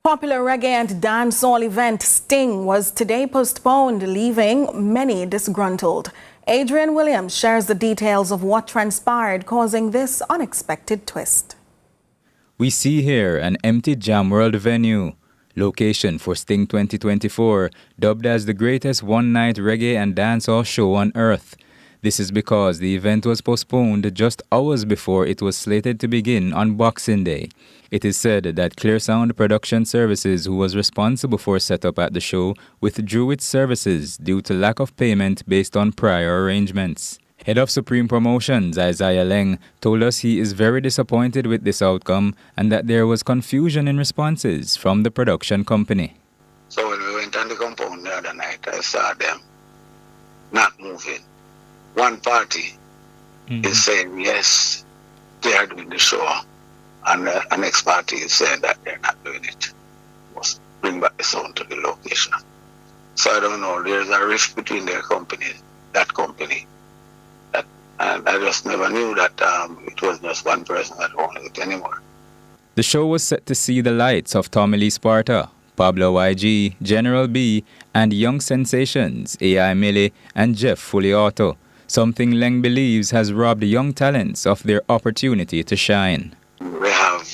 Popular reggae and dancehall event Sting was today postponed, leaving many disgruntled. Adrian Williams shares the details of what transpired, causing this unexpected twist. We see here an empty Jam World venue. Location for Sting 2024, dubbed as the greatest one-night reggae and dancehall show on earth. This is because the event was postponed just hours before it was slated to begin on Boxing Day. It is said that Clear Sound Production Services, who was responsible for setup at the show, withdrew its services due to lack of payment based on prior arrangements. Head of Supreme Promotions, Isaiah Leng, told us he is very disappointed with this outcome and that there was confusion in responses from the production company. So when we went on the compound the other night, I saw them not moving. One party is saying, yes, they are doing the show, and the next party is saying that they're not doing it. Must bring back the sound to the location. So I don't know, there's a rift between their companies, that company. And I just never knew that it was just one person that owned it anymore. The show was set to see the lights of Tommy Lee Sparta, Pablo YG, General B, and young sensations AI Millie and Jeff Fully Auto, something Leng believes has robbed young talents of their opportunity to shine. We have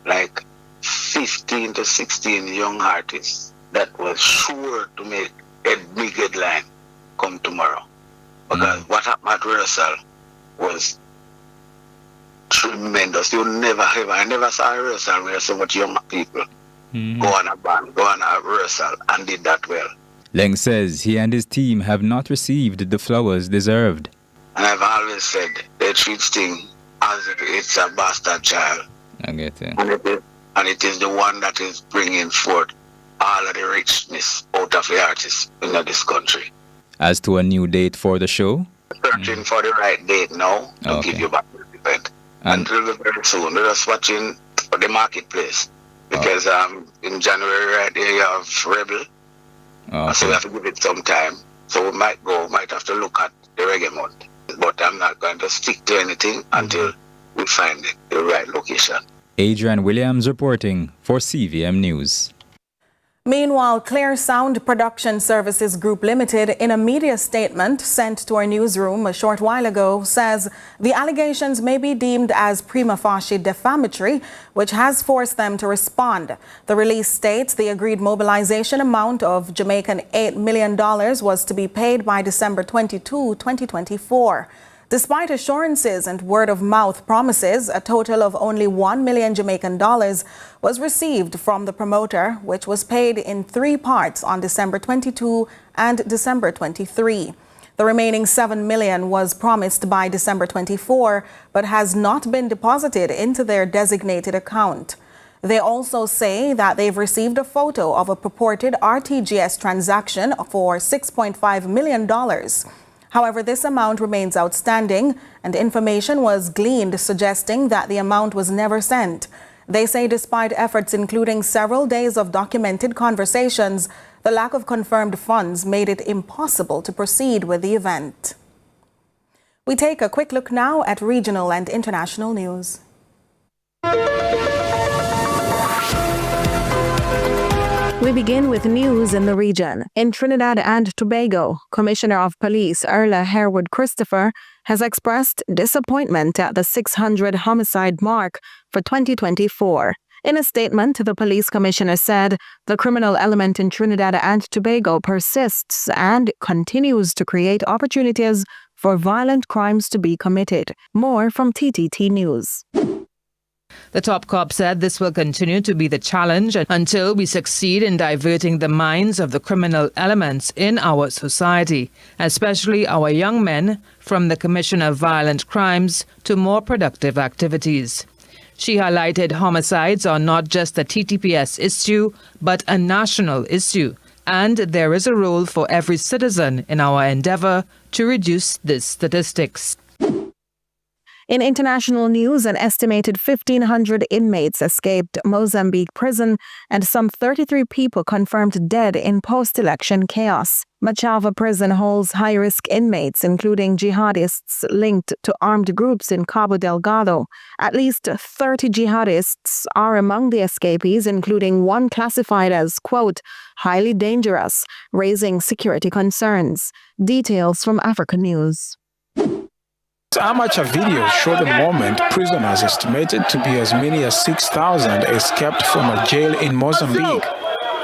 like 15 to 16 young artists that was sure to make a big headline come tomorrow. Because what happened at rehearsal was tremendous. I never saw a rehearsal where so much young people go on a band, go on a rehearsal and did that well. Leng says he and his team have not received the flowers deserved. And I've always said they treat Sting as if it's a bastard child. I get it. And it is the one that is bringing forth all of the richness out of the artists in this country. As to a new date for the show? Searching for the right date now to give you back the event. Until very soon. We're just watching the marketplace. Because in January right there you have Rebel. So we have to give it some time. So we might have to look at the reggae month. But I'm not going to stick to anything until we find the right location. Adrian Williams reporting for CVM News. Meanwhile, Clear Sound Production Services Group Limited, in a media statement sent to our newsroom a short while ago, says the allegations may be deemed as prima facie defamatory, which has forced them to respond. The release states the agreed mobilization amount of Jamaican $8 million was to be paid by December 22, 2024. Despite assurances and word-of-mouth promises, a total of only $1 million Jamaican dollars was received from the promoter, which was paid in 3 parts on December 22 and December 23. The remaining $7 million was promised by December 24, but has not been deposited into their designated account. They also say that they've received a photo of a purported RTGS transaction for $6.5 million. However, this amount remains outstanding, and information was gleaned suggesting that the amount was never sent. They say despite efforts including several days of documented conversations, the lack of confirmed funds made it impossible to proceed with the event. We take a quick look now at regional and international news. We begin with news in the region. In Trinidad and Tobago, Commissioner of Police Erla Harewood Christopher has expressed disappointment at the 600 homicide mark for 2024. In a statement, the police commissioner said the criminal element in Trinidad and Tobago persists and continues to create opportunities for violent crimes to be committed. More from TTT News. The top cop said this will continue to be the challenge until we succeed in diverting the minds of the criminal elements in our society, especially our young men, from the commission of violent crimes to more productive activities. She highlighted homicides are not just a TTPS issue, but a national issue, and there is a role for every citizen in our endeavor to reduce these statistics. In international news, an estimated 1,500 inmates escaped Mozambique prison and some 33 people confirmed dead in post-election chaos. Machava prison holds high-risk inmates, including jihadists linked to armed groups in Cabo Delgado. At least 30 jihadists are among the escapees, including one classified as, quote, highly dangerous, raising security concerns. Details from Africa News. Amateur videos show the moment prisoners estimated to be as many as 6,000 escaped from a jail in Mozambique.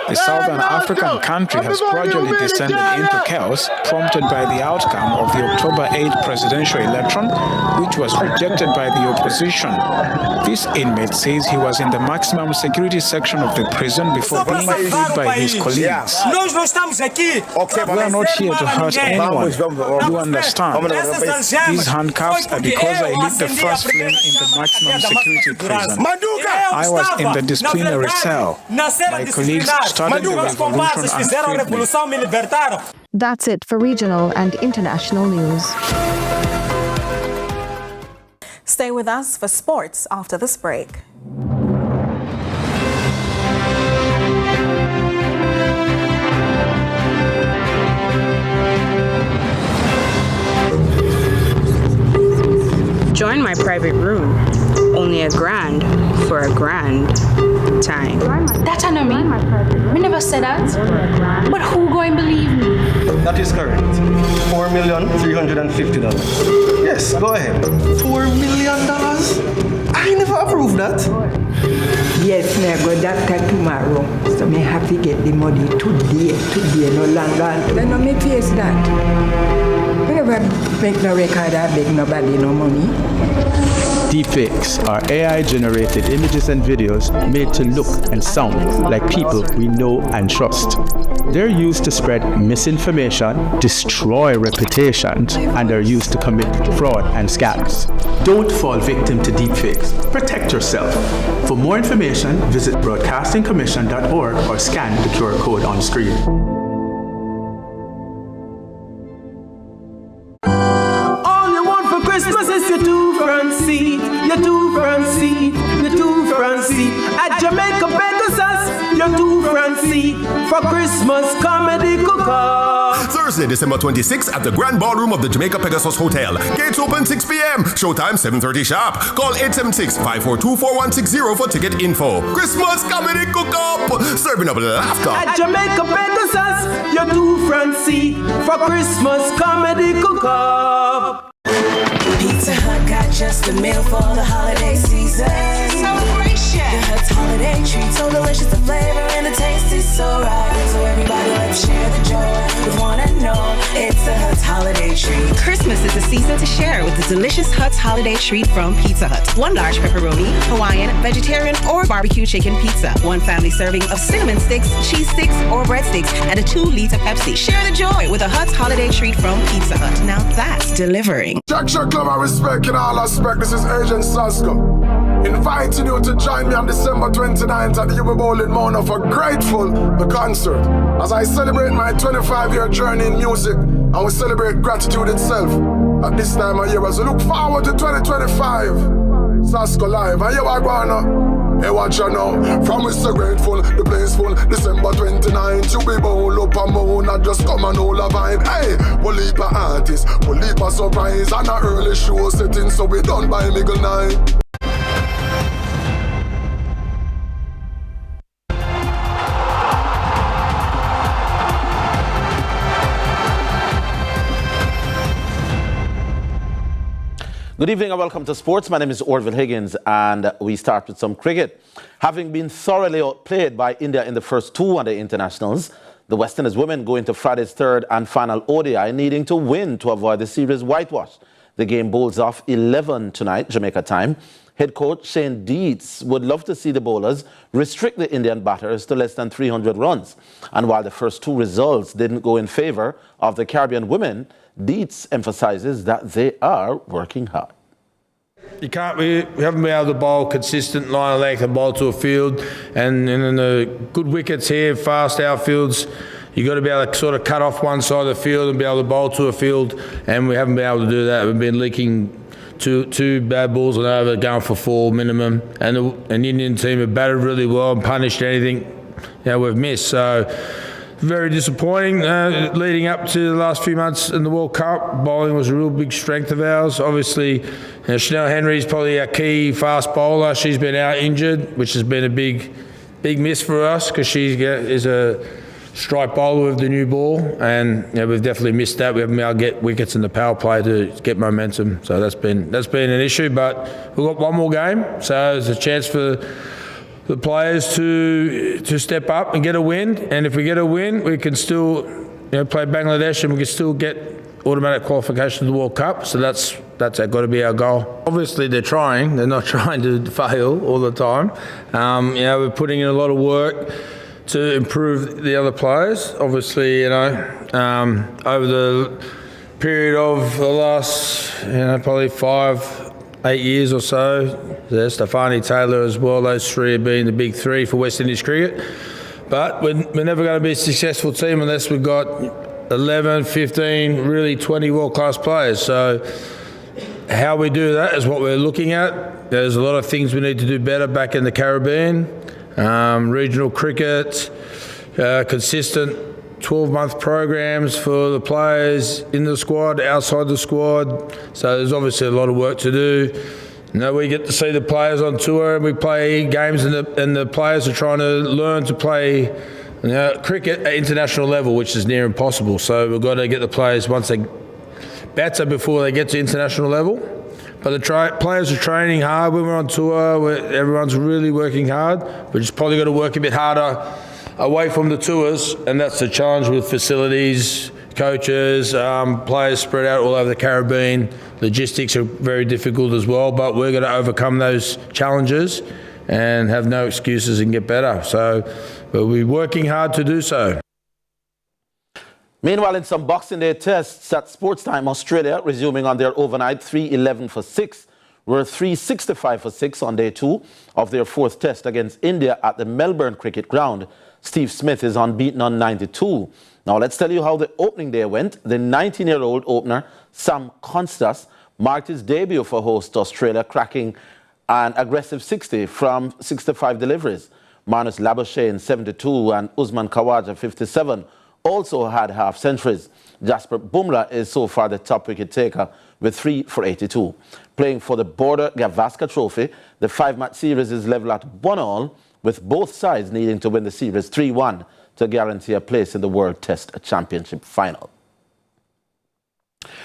The Southern African country has gradually descended into chaos, prompted by the outcome of the October 8 presidential election, which was rejected by the opposition. This inmate says he was in the maximum security section of the prison before being freed by his colleagues. We are not here to hurt anyone. You understand. These handcuffs are because I lit the first flame in the maximum security prison. I was in the disciplinary cell. My colleagues started the revolution and freed me. That's it for regional and international news. Stay with us for sports after this break. Join my private room. Only $1,000 for a grand time. That I know me. We never said that. But who going to believe me? That is correct. $4,350,000. Yes, go ahead. $4 million? I never approved that. Yes, me go doctor tomorrow. So me have to get the money today, no longer. Then no me face that. We never make no record or beg nobody no money. Deepfakes are AI-generated images and videos made to look and sound like people we know and trust. They're used to spread misinformation, destroy reputations, and are used to commit fraud and scams. Don't fall victim to deepfakes. Protect yourself. For more information, visit broadcastingcommission.org or scan the QR code on screen. Christmas is your two-front seat, your two-front seat, your two-front seat. At Jamaica Pegasus, your two-front seat for Christmas comedy cook-off. Thursday, December 26th at the Grand Ballroom of the Jamaica Pegasus Hotel. Gates open 6 p.m. Showtime 7:30 sharp. Call 876-542-4160 for ticket info. Christmas comedy cook-up, serving up laughter. At Jamaica Pegasus, your two-front seat for Christmas comedy cook-off. Pizza Hut got just a meal for the holiday season. Celebration! The Hut's holiday treat, so delicious, the flavor and the taste is so right. So everybody let's share the joy with one and all. It's the Hut's holiday treat. Christmas is the season to share with the delicious Hut's holiday treat from Pizza Hut. 1 large pepperoni, Hawaiian, vegetarian, or barbecue chicken pizza. 1 family serving of cinnamon sticks, cheese sticks, or breadsticks, and a 2-liter Pepsi. Share the joy with a Hut's holiday treat from Pizza Hut. Now that's delivering. Check, love and respect in all aspects. This is Agent Sasko, inviting you to join me on December 29th at the Yuba Bowl in Mona for Grateful, the concert, as I celebrate my 25-year journey in music, and we celebrate gratitude itself at this time of year as we look forward to 2025. Sasko Live, and you are gonna hey, watch you now. From we so grateful, the place full. December 29th, you be bowl up a moon, not just come and hold a vibe. Hey, we'll leap a artist, we'll leap a surprise, and an early show setting, so we done by middle night. Good evening and welcome to sports. My name is Orville Higgins and we start with some cricket. Having been thoroughly outplayed by India in the first two one-day internationals, the West Indies women go into Friday's third and final ODI needing to win to avoid the series whitewash. The game bowls off 11 tonight, Jamaica time. Head coach Shane Deeds would love to see the bowlers restrict the Indian batters to less than 300 runs. And while the first two results didn't go in favor of the Caribbean women, Deeds emphasizes that they are working hard. We haven't been able to bowl consistent line of length and bowl to a field, and in the good wickets here, fast outfields, you've got to be able to sort of cut off one side of the field and be able to bowl to a field, and we haven't been able to do that. We've been leaking two bad balls and over, going for 4 minimum, and the Indian team have batted really well and punished anything we've missed. So very disappointing. Leading up to the last few months in the World Cup, bowling was a real big strength of ours. Obviously, Chanel Henry's probably our key fast bowler. She's been out injured, which has been a big miss for us because she is a strike bowler with the new ball, and we've definitely missed that. We haven't been able to get wickets in the power play to get momentum, so that's been an issue. But we've got one more game, so there's a chance for the players to step up and get a win, and if we get a win, we can still play Bangladesh and we can still get automatic qualification to the World Cup. So that's got to be our goal. Obviously, they're trying; they're not trying to fail all the time. We're putting in a lot of work to improve the other players. Obviously, over the period of the last probably 5-8 years or so. There's Stefani, Taylor as well. Those three have been the big three for West Indies cricket. But we're never going to be a successful team unless we've got 11, 15, really 20 world-class players. So how we do that is what we're looking at. There's a lot of things we need to do better back in the Caribbean. Regional cricket, consistent 12-month programs for the players in the squad, outside the squad. So there's obviously a lot of work to do. We get to see the players on tour and we play games and the players are trying to learn to play cricket at international level, which is near impossible. So we've got to get the players once they better before they get to international level. But the players are training hard when we're on tour. Everyone's really working hard. We just probably got to work a bit harder away from the tours, and that's the challenge with facilities, coaches, players spread out all over the Caribbean. Logistics are very difficult as well, but we're going to overcome those challenges and have no excuses and get better. So we'll be working hard to do so. Meanwhile, in some Boxing Day tests at Sports Time, Australia resuming on their overnight 311 for 6 were 365 for 6 on day 2 of their 4th test against India at the Melbourne Cricket Ground. Steve Smith is unbeaten on 92. Now let's tell you how the opening day went. The 19-year-old opener, Sam Constas, marked his debut for host Australia, cracking an aggressive 60 from 65 deliveries. Marnus Labuschagne 72 and Usman Khawaja 57 also had half centuries. Jasper Bumrah is so far the top wicket taker with 3 for 82. Playing for the Border Gavaskar Trophy, the 5-match series is level at 1-1, with both sides needing to win the series 3-1 to guarantee a place in the World Test Championship final.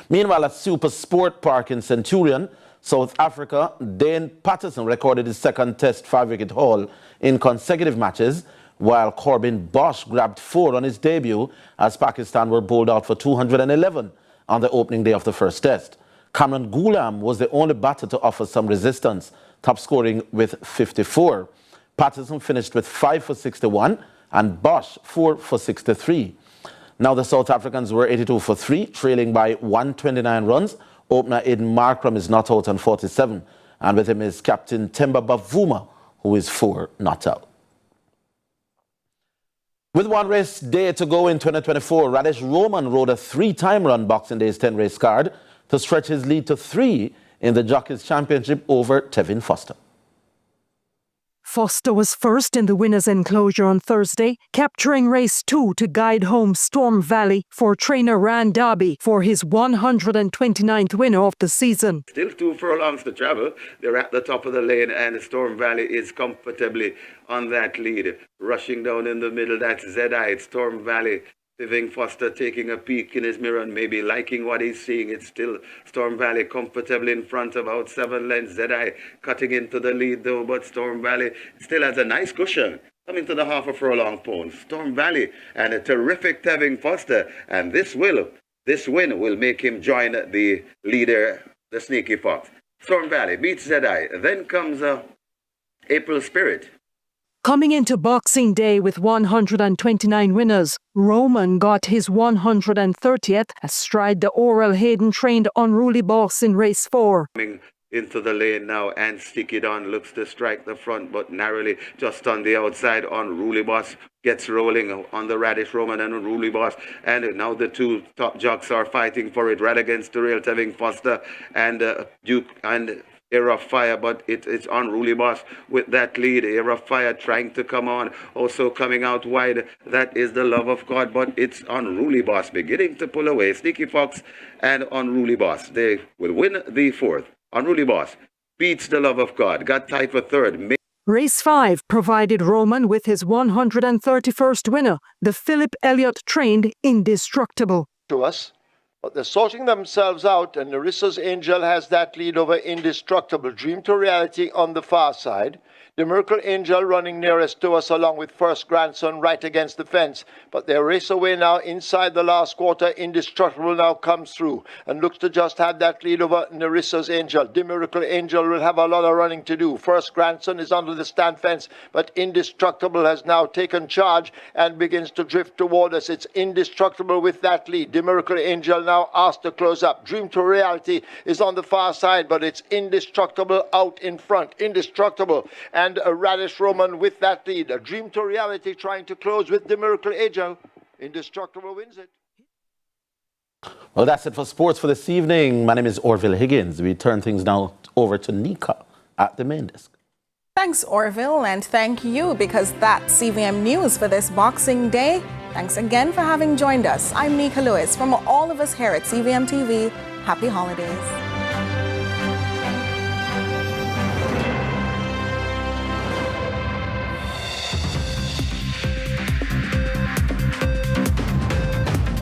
Meanwhile, at Super Sport Park in Centurion, South Africa, Dane Patterson recorded his second Test 5-wicket haul in consecutive matches, while Corbin Bosch grabbed 4 on his debut as Pakistan were bowled out for 211 on the opening day of the first Test. Cameron Ghulam was the only batter to offer some resistance, top scoring with 54. Patterson finished with 5 for 61 and Bosch 4 for 63. Now the South Africans were 82 for 3, trailing by 129 runs. Opener Aiden Markram is not out on 47, and with him is captain Temba Bavuma, who is 4 not out. With one race day to go in 2024, Radesh Roman rode a 3-time run Boxing Day's 10-race card to stretch his lead to 3 in the Jockeys Championship over Tevin Foster. Foster was first in the winner's enclosure on Thursday, capturing race 2 to guide home Storm Valley for trainer Rand Darby for his 129th winner of the season. Still 2 furlongs to travel. They're at the top of the lane and Storm Valley is comfortably on that lead. Rushing down in the middle, that's Zedite. Storm Valley Tevin Foster taking a peek in his mirror and maybe liking what he's seeing. It's still Storm Valley comfortably in front, about 7 lengths. Zedai cutting into the lead though, but Storm Valley still has a nice cushion coming to the half a furlong pole. Storm Valley and a terrific Tevin Foster, and this win will make him join the leader, the Sneaky Fox. Storm Valley beats Zedai. Then comes April Spirit. Coming into Boxing Day with 129 winners, Roman got his 130th astride the Oral Hayden trained Unruly Boss in race 4. Coming into the lane now, and Sticky Don looks to strike the front, but narrowly just on the outside. Unruly Boss gets rolling on the Radish Roman and Unruly Boss, and now the two top jocks are fighting for it right against the rail. Tevin Foster and Duke and Era of Fire, but it's Unruly Boss with that lead. Era of Fire trying to come on, also coming out wide. That is the Love of God, but it's Unruly Boss beginning to pull away. Sneaky Fox and Unruly Boss, they will win the 4th. Unruly Boss beats the Love of God, got tied for 3rd. Race 5 provided Roman with his 131st winner, the Philip Elliott trained Indestructible. To us, but they're sorting themselves out, and Narissa's Angel has that lead over Indestructible. Dream to Reality on the far side. The Miracle Angel running nearest to us along with First Grandson right against the fence. But they race away now inside the last quarter. Indestructible now comes through and looks to just have that lead over Narissa's Angel. The Miracle Angel will have a lot of running to do. First Grandson is under the stand fence, but Indestructible has now taken charge and begins to drift toward us. It's Indestructible with that lead. The Miracle Angel now asked to close up. Dream to Reality is on the far side, but it's Indestructible out in front. Indestructible and a Radish Roman with that lead. A Dream to Reality trying to close with the Miracle Angel. Indestructible wins it. Well, that's it for sports for this evening. My name is Orville Higgins. We turn things now over to Nika at the main desk. Thanks, Orville, and thank you, because that's CVM News for this Boxing Day. Thanks again for having joined us. I'm Nika Lewis. From all of us here at CVM TV, happy holidays.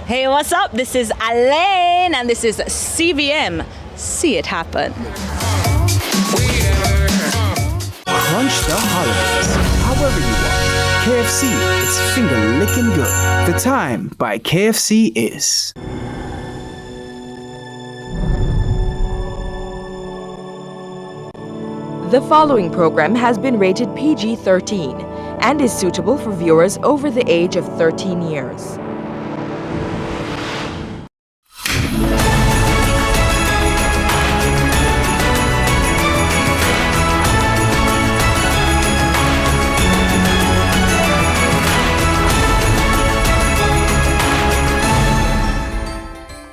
Hey, what's up? This is Alaine, and this is CVM See It Happen. Crunch the holidays, however you want. KFC, it's finger-licking good. The time by KFC is... The following program has been rated PG-13 and is suitable for viewers over the age of 13 years.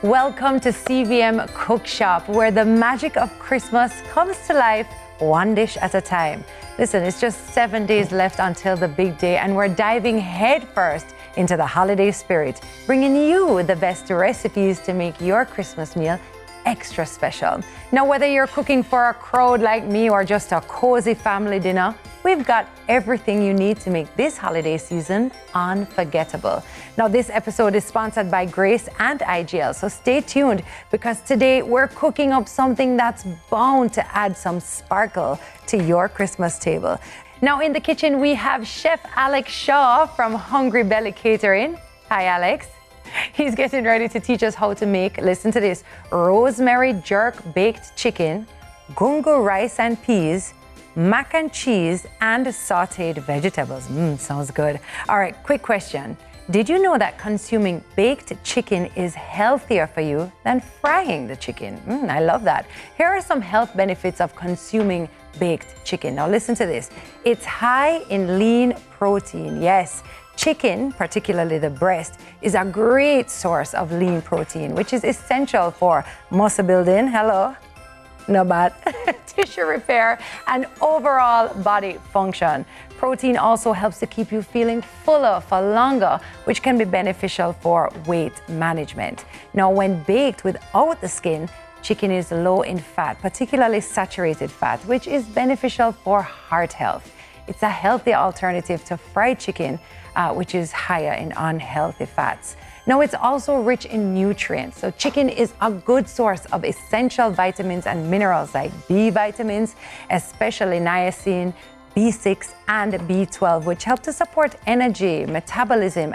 Welcome to CVM Cook Shop, where the magic of Christmas comes to life one dish at a time. Listen, it's just 7 days left until the big day, and we're diving headfirst into the holiday spirit, bringing you the best recipes to make your Christmas meal extra special. Now, whether you're cooking for a crowd like me or just a cozy family dinner, we've got everything you need to make this holiday season unforgettable. Now, this episode is sponsored by Grace and IGL, so stay tuned, because today we're cooking up something that's bound to add some sparkle to your Christmas table. Now, in the kitchen, we have Chef Alex Shaw from Hungry Belly Catering. Hi, Alex. He's getting ready to teach us how to make, listen to this, rosemary jerk baked chicken, gungo rice and peas, mac and cheese, and sauteed vegetables. Sounds good. All right, quick question. Did you know that consuming baked chicken is healthier for you than frying the chicken? I love that. Here are some health benefits of consuming baked chicken. Now listen to this. It's high in lean protein. Yes, chicken, particularly the breast, is a great source of lean protein, which is essential for muscle building. Hello. No bad. Tissue repair and overall body function. Protein also helps to keep you feeling fuller for longer, which can be beneficial for weight management. Now, when baked without the skin, chicken is low in fat, particularly saturated fat, which is beneficial for heart health. It's a healthy alternative to fried chicken, which is higher in unhealthy fats. Now, it's also rich in nutrients. So chicken is a good source of essential vitamins and minerals like B vitamins, especially niacin, B6 and B12, which help to support energy, metabolism,